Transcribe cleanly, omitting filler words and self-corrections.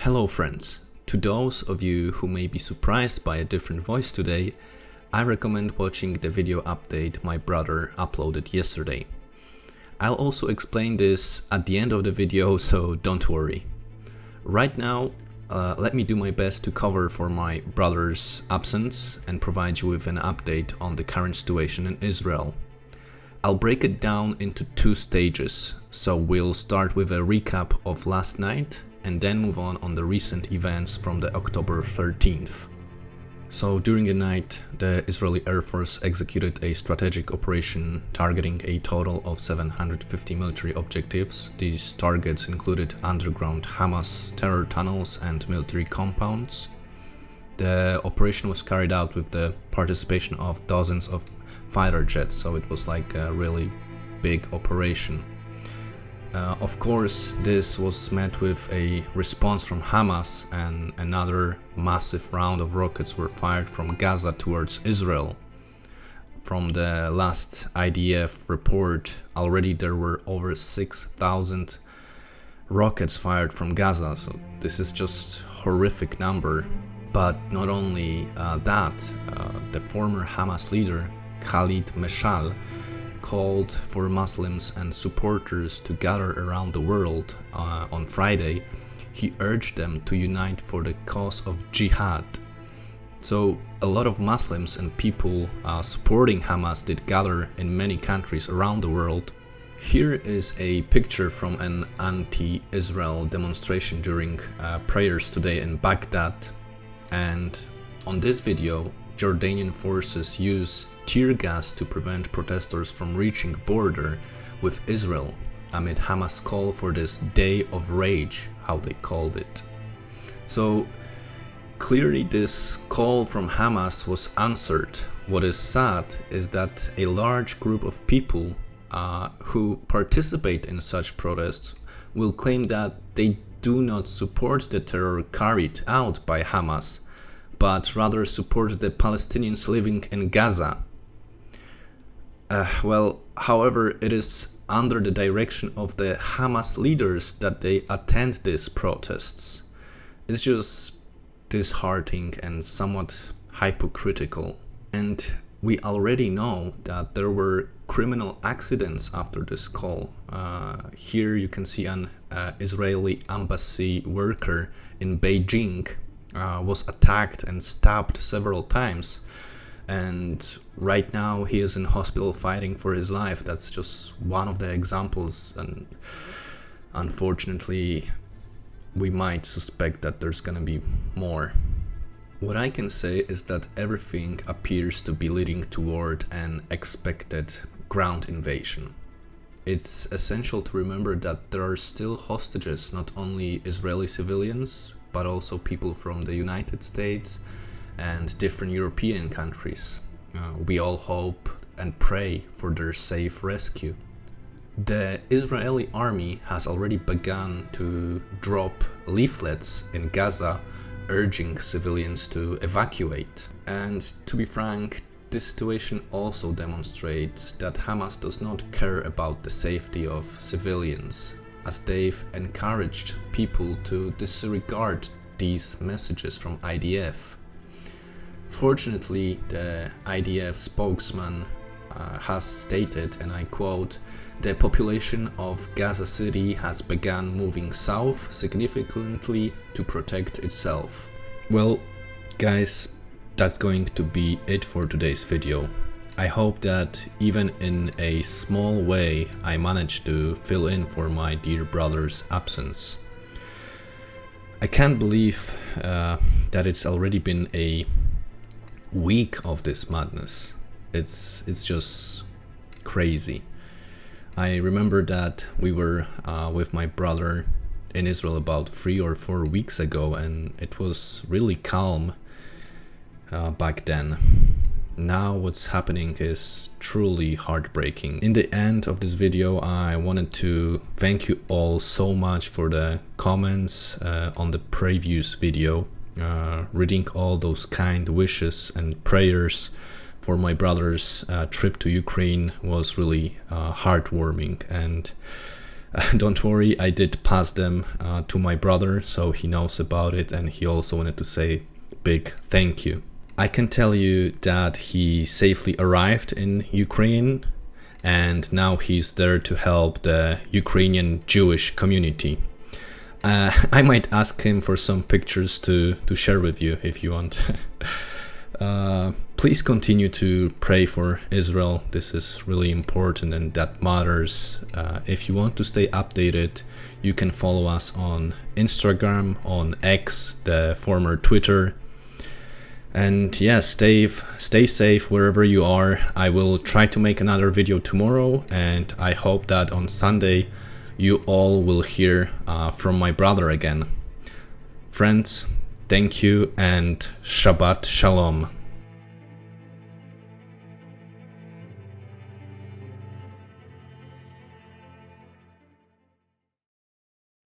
Hello friends, to those of you who may be surprised by a different voice today, I recommend watching the video update my brother uploaded yesterday. I'll also explain this at the end of the video, so don't worry. Right now, let me do my best to cover for my brother's absence and provide you with an update on the current situation in Israel. I'll break it down into two stages, so we'll start with a recap of last night and then move on the recent events from the October 13th. So during the night, the Israeli Air Force executed a strategic operation targeting a total of 750 military objectives. These targets included underground HAMAS terror tunnels and military compounds. The operation was carried out with the participation of dozens of fighter jets, so it was like a really big operation. Of course, this was met with a response from Hamas, and another massive round of rockets were fired from Gaza towards Israel. From the last IDF report, already there were over 6,000 rockets fired from Gaza, so this is just a horrific number. But not only that, the former Hamas leader, Khalid Meshal, called for Muslims and supporters to gather around the world on Friday. He urged them to unite for the cause of jihad. So a lot of Muslims and people supporting Hamas did gather in many countries around the world. Here is a picture from an anti-Israel demonstration during prayers today in Baghdad. And on this video, Jordanian forces use tear gas to prevent protesters from reaching border with Israel amid Hamas' call for this day of rage, how they called it. So clearly this call from Hamas was answered. What is sad is that a large group of people who participate in such protests will claim that they do not support the terror carried out by Hamas, but rather support the Palestinians living in Gaza. However, it is under the direction of the Hamas leaders that they attend these protests. It's just disheartening and somewhat hypocritical. And we already know that there were criminal accidents after this call. Here you can see an Israeli embassy worker in Beijing was attacked and stabbed several times, and right now he is in hospital fighting for his life. That's just one of the examples, and unfortunately we might suspect that there's gonna be more. What I can say is that everything appears to be leading toward an expected ground invasion. It's essential to remember that there are still hostages, not only Israeli civilians, but also people from the United States and different European countries. We all hope and pray for their safe rescue. The Israeli army has already begun to drop leaflets in Gaza urging civilians to evacuate. And to be frank, this situation also demonstrates that Hamas does not care about the safety of civilians, as they've encouraged people to disregard these messages from IDF. Fortunately, the IDF spokesman has stated, and I quote, "The population of Gaza City has begun moving south significantly to protect itself." Well, guys, that's going to be it for today's video. I hope that even in a small way I managed to fill in for my dear brother's absence. I can't believe that it's already been a week of this madness. It's just crazy. I remember that we were with my brother in Israel about 3 or 4 weeks ago, and it was really calm back then. Now what's happening is truly heartbreaking. In the end of this video, I wanted to thank you all so much for the comments on the previous video. Reading all those kind wishes and prayers for my brother's trip to Ukraine was really heartwarming, and Don't worry, I did pass them to my brother, so he knows about it, and he also wanted to say big thank you. I can tell you that he safely arrived in Ukraine, and now he's there to help the Ukrainian Jewish community. I might ask him for some pictures to share with you if you want. Please continue to pray for Israel. This is really important and that matters. If you want to stay updated, you can follow us on Instagram, on X, the former Twitter. And yeah, stay safe wherever you are. I will try to make another video tomorrow, and I hope that on Sunday you all will hear from my brother again. Friends, thank you and Shabbat Shalom.